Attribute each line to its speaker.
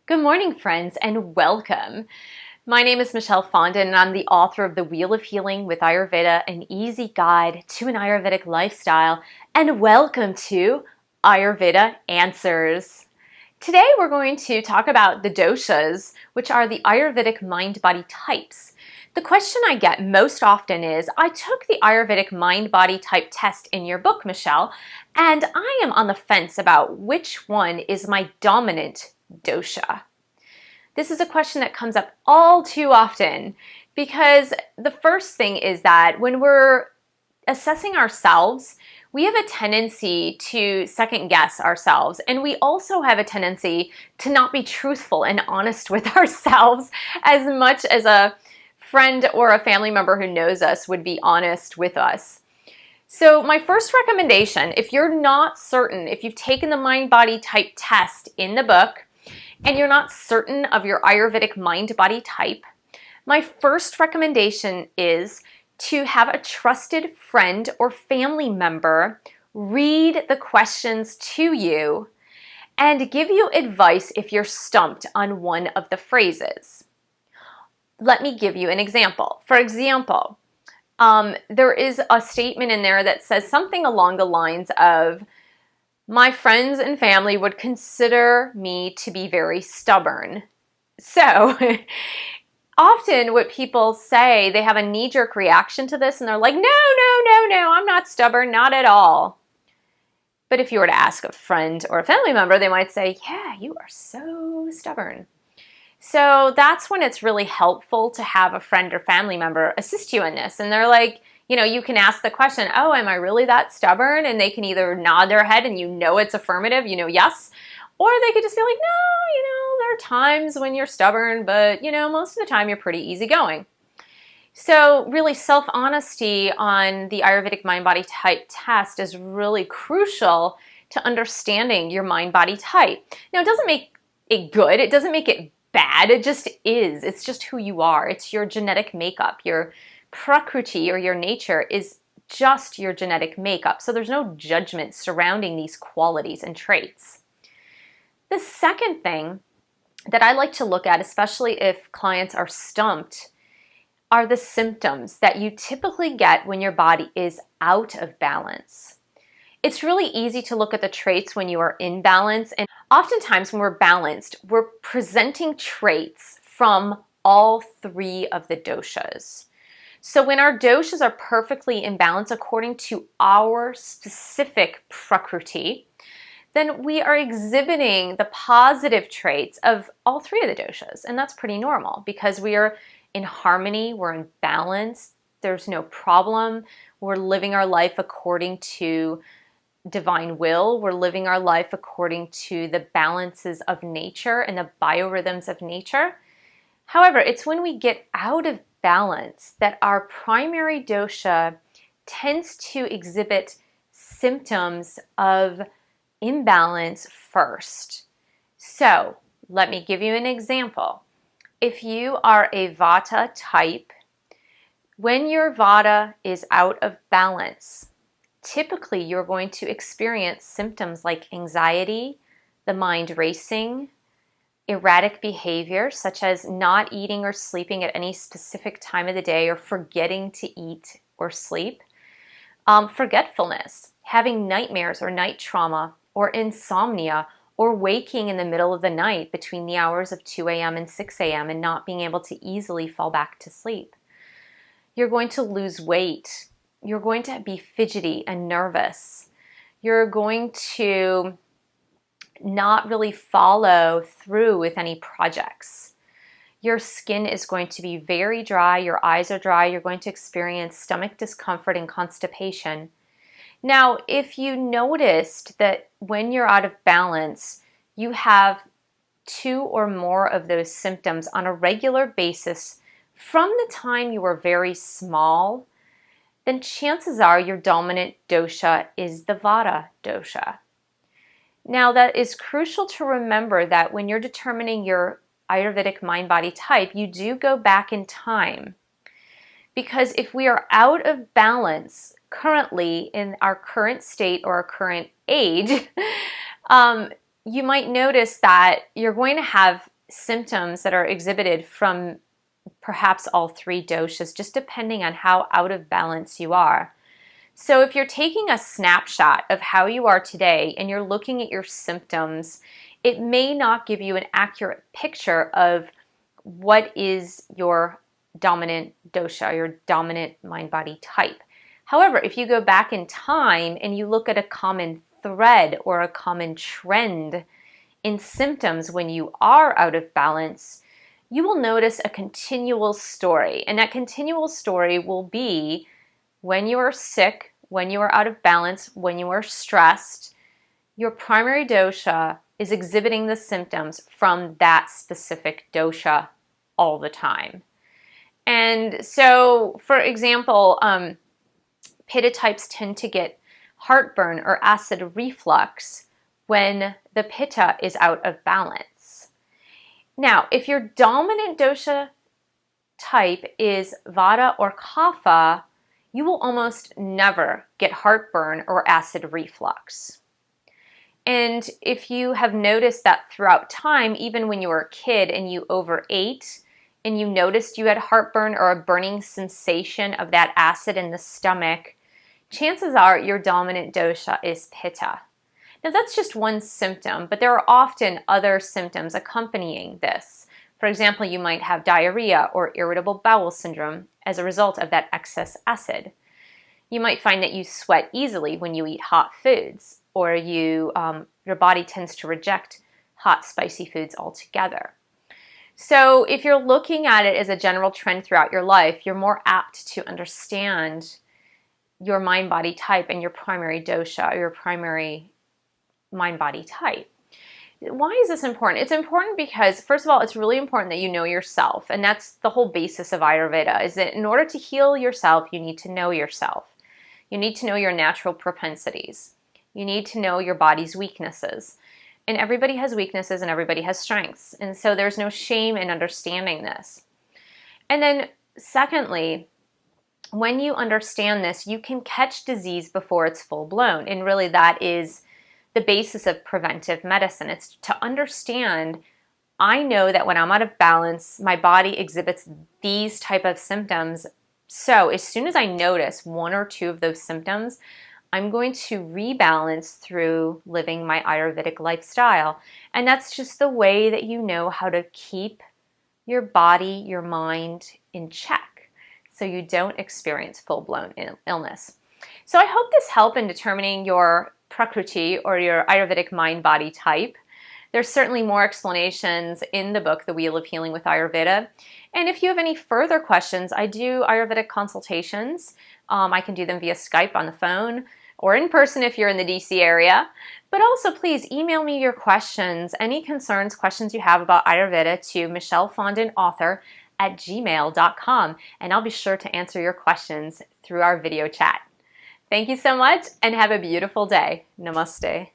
Speaker 1: Good morning, friends, and welcome. My name is Michelle Fondin, and I'm the author of The Wheel of Healing with Ayurveda, an easy guide to an Ayurvedic lifestyle, and welcome to Ayurveda Answers. Today, we're going to talk about the doshas, which are the Ayurvedic Mind Body Types. The question I get most often is, I took the Ayurvedic Mind Body Type test in your book, Michelle, and I am on the fence about which one is my dominant dosha. This is a question that comes up all too often because the first thing is that when we're assessing ourselves, we have a tendency to second guess ourselves, and we also have a tendency to not be truthful and honest with ourselves as much as a friend or a family member who knows us would be honest with us. So my first recommendation, if you're not certain, if you've taken the Mind Body Type test in the book, and you're not certain of your Ayurvedic mind body type, my first recommendation is to have a trusted friend or family member read the questions to you and give you advice if you're stumped on one of the phrases. Let me give you an example. For example, there is a statement in there that says something along the lines of, my friends and family would consider me to be very stubborn. So often what people say, they have a knee-jerk reaction to this and they're like, no, I'm not stubborn, not at all. But if you were to ask a friend or a family member, they might say, yeah, you are so stubborn. So that's when it's really helpful to have a friend or family member assist you in this. And they're like, you can ask the question, oh, am I really that stubborn? And they can either nod their head and it's affirmative, yes. Or they could just be like, no, there are times when you're stubborn, but, most of the time you're pretty easygoing. So really self-honesty on the Ayurvedic Mind Body Type test is really crucial to understanding your mind body type. Now, it doesn't make it good. It doesn't make it bad. It just is. It's just who you are. It's your genetic makeup. Your Prakriti, or your nature, is just your genetic makeup. So there's no judgment surrounding these qualities and traits. The second thing that I like to look at, especially if clients are stumped, are the symptoms that you typically get when your body is out of balance. It's really easy to look at the traits when you are in balance, and oftentimes when we're balanced, we're presenting traits from all three of the doshas. So when our doshas are perfectly in balance according to our specific Prakriti, then we are exhibiting the positive traits of all three of the doshas. And that's pretty normal because we are in harmony, we're in balance, there's no problem, we're living our life according to divine will, we're living our life according to the balances of nature and the biorhythms of nature. However, it's when we get out of balance that our primary dosha tends to exhibit symptoms of imbalance first. So let me give you an example. If you are a Vata type, when your Vata is out of balance, typically you're going to experience symptoms like anxiety, the mind racing, erratic behavior such as not eating or sleeping at any specific time of the day or forgetting to eat or sleep, forgetfulness, having nightmares or night trauma or insomnia, or waking in the middle of the night between the hours of 2 a.m. and 6 a.m. and not being able to easily fall back to sleep. You're going to lose weight. You're going to be fidgety and nervous. You're going to not really follow through with any projects. Your skin is going to be very dry, your eyes are dry, you're going to experience stomach discomfort and constipation. Now, if you noticed that when you're out of balance, you have 2 or more of those symptoms on a regular basis from the time you were very small, then chances are your dominant dosha is the Vata dosha. Now, that is crucial to remember that when you're determining your Ayurvedic mind body type, you do go back in time. Because if we are out of balance currently in our current state or our current age, you might notice that you're going to have symptoms that are exhibited from perhaps all three doshas, just depending on how out of balance you are. So if you're taking a snapshot of how you are today and you're looking at your symptoms, it may not give you an accurate picture of what is your dominant dosha, your dominant mind-body type. However, if you go back in time and you look at a common thread or a common trend in symptoms when you are out of balance, you will notice a continual story. And that continual story will be when you are sick, when you are out of balance, when you are stressed, your primary dosha is exhibiting the symptoms from that specific dosha all the time. And so, for example, Pitta types tend to get heartburn or acid reflux when the Pitta is out of balance. Now, if your dominant dosha type is Vata or Kapha, you will almost never get heartburn or acid reflux. And if you have noticed that throughout time, even when you were a kid and you overate and you noticed you had heartburn or a burning sensation of that acid in the stomach, chances are your dominant dosha is Pitta. Now that's just one symptom, but there are often other symptoms accompanying this. For example, you might have diarrhea or irritable bowel syndrome as a result of that excess acid. You might find that you sweat easily when you eat hot foods, or your body tends to reject hot, spicy foods altogether. So if you're looking at it as a general trend throughout your life, you're more apt to understand your mind-body type and your primary dosha, or your primary mind-body type. Why is this important? It's important because, first of all, it's really important that you know yourself, and that's the whole basis of Ayurveda, is that in order to heal yourself, you need to know yourself. You need to know your natural propensities. You need to know your body's weaknesses. And everybody has weaknesses and everybody has strengths. And so there's no shame in understanding this. And then secondly, when you understand this, you can catch disease before it's full blown. And really that is the basis of preventive medicine. It's to understand, I know that when I'm out of balance, my body exhibits these type of symptoms. So as soon as I notice one or two of those symptoms, I'm going to rebalance through living my Ayurvedic lifestyle. And that's just the way that you know how to keep your body, your mind in check so you don't experience full-blown illness. So I hope this helped in determining your Prakriti or your Ayurvedic mind body type. There's certainly more explanations in the book, The Wheel of Healing with Ayurveda. And if you have any further questions, I do Ayurvedic consultations. I can do them via Skype on the phone or in person if you're in the DC area. But also please email me your questions, any concerns, questions you have about Ayurveda to michellefondenauthor@gmail.com, and I'll be sure to answer your questions through our video chat. Thank you so much and have a beautiful day. Namaste.